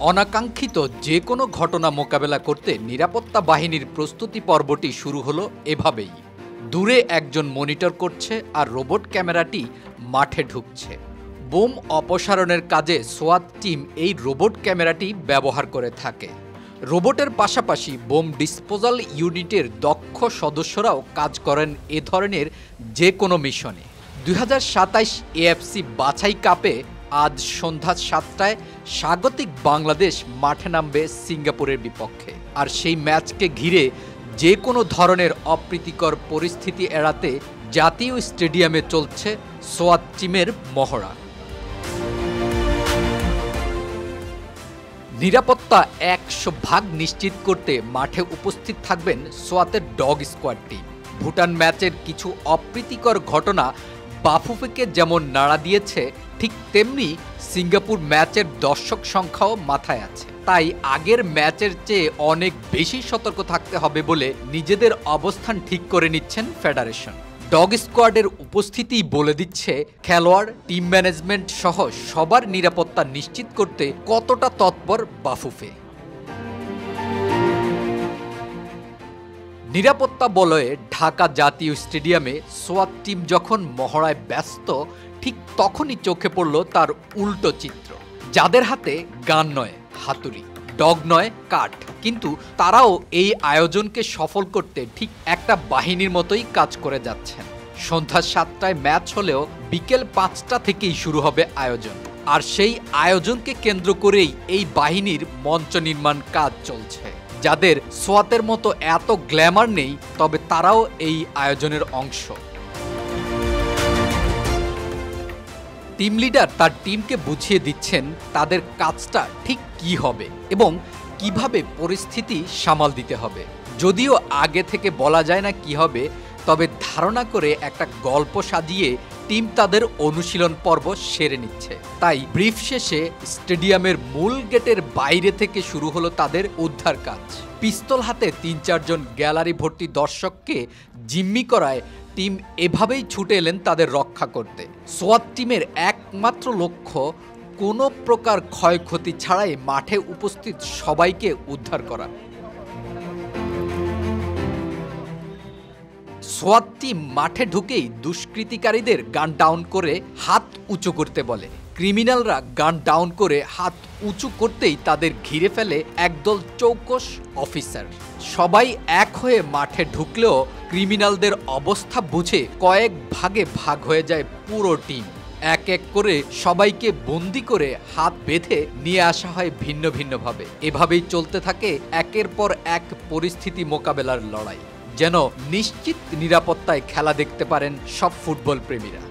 অনাকাঙ্ক্ষিত যে কোনো ঘটনা মোকাবেলা করতে নিরাপত্তা বাহিনীর প্রস্তুতি পর্বটি শুরু হলো এভাবেই। দূরে একজন মনিটর করছে আর রোবট ক্যামেরাটি মাঠে ঢুকছে। বোম অপসারণের কাজে সোয়াত টিম এই রোবট ক্যামেরাটি ব্যবহার করে থাকে। রোবটের পাশাপাশি বোম ডিসপোজাল ইউনিটের দক্ষ সদস্যরাও কাজ করেন এ ধরনের যে কোনো মিশনে। 2027 এএফসি বাছাই কাপে আজ সন্ধ্যা 7টায় স্বাগতিক বাংলাদেশ মাঠে নামবে সিঙ্গাপুরের বিপক্ষে। আর সেই ম্যাচকে ঘিরে যে কোনো ধরনের অপ্রীতিকর পরিস্থিতি এড়াতে জাতীয় স্টেডিয়ামে চলছে সোয়াত টিমের মহড়া। নিরাপত্তা 100% নিশ্চিত করতে মাঠে উপস্থিত থাকবেন সোয়াতের ডগ স্কোয়াড টিম। ভুটান ম্যাচের কিছু অপ্রীতিকর ঘটনা বাফুফেকে যেমন নাড়া দিয়েছে, ঠিক তেমনি সিঙ্গাপুর ম্যাচের দর্শক সংখ্যাও মাথায় আছে। তাই আগের ম্যাচের চেয়ে অনেক বেশি সতর্ক থাকতে হবে বলে নিজেদের অবস্থান ঠিক করে নিচ্ছেন ফেডারেশন। ডগ স্কোয়াডের উপস্থিতিই বলে দিচ্ছে খেলোয়াড়, টিম ম্যানেজমেন্ট সহ সবার নিরাপত্তা নিশ্চিত করতে কতটা তৎপর বাফুফে। নিরাপত্তা বলয়ে ঢাকা জাতীয় স্টেডিয়ামে সোয়াত টিম যখন মহড়ায় ব্যস্ত, ঠিক তখনই চোখে পড়ল তার উল্টো চিত্র। যাদের হাতে গান নয় হাতুড়ি, ডগ নয় কাঠ, কিন্তু তারাও এই আয়োজনকে সফল করতে ঠিক একটা বাহিনীর মতোই কাজ করে যাচ্ছেন। সন্ধ্যা 7টায় ম্যাচ হলেও বিকেল 5টা থেকেই শুরু হবে আয়োজন। আর সেই আয়োজনকে কেন্দ্র করেই এই বাহিনীর মঞ্চ নির্মাণ কাজ চলছে। যাদের সোয়াতের মতো এত গ্ল্যামার নেই, তবে তারাও এই আয়োজনের অংশ। টিম লিডার তার টিমকে বুঝিয়ে দিচ্ছেন তাদের কাজটা ঠিক কি হবে এবং কিভাবে পরিস্থিতি সামাল দিতে হবে। যদিও আগে থেকে বলা যায় না কি হবে, তবে ধারণা করে একটা গল্প সাজিয়ে টিম তাদের অনুশীলন পর্ব সেরে নিচ্ছে। তাই ব্রিফ শেষে স্টেডিয়ামের মূল গেটের বাইরে থেকে শুরু হলো তাদের উদ্ধার কাজ। পিস্তল হাতে 3-4 জন গ্যালারি ভর্তি দর্শককে জিম্মি করায় টিম এভাবেই ছুটে এলেন তাদের রক্ষা করতে। সোয়াত টিমের একমাত্র লক্ষ্য কোনো প্রকার ক্ষয়ক্ষতি ছাড়াই মাঠে উপস্থিত সবাইকে উদ্ধার করা। সোয়াত টিম মাঠে ঢুকেই দুষ্কৃতিকারীদের গান ডাউন করে হাত উঁচু করতে বলে। ক্রিমিনালরা গান ডাউন করে হাত উঁচু করতেই তাদের ঘিরে ফেলে একদল চৌকস অফিসার। সবাই এক হয়ে মাঠে ঢুকলেও ক্রিমিনালদের অবস্থা বুঝে কয়েক ভাগে ভাগ হয়ে যায় পুরো টিম। এক এক করে সবাইকে বন্দি করে হাত বেঁধে নিয়ে আসা হয় ভিন্ন ভিন্নভাবে। এভাবেই চলতে থাকে একের পর এক পরিস্থিতি মোকাবেলার লড়াই। যেন নিশ্চিত নিরাপত্তায় খেলা দেখতে পারেন সব ফুটবল প্রেমীরা।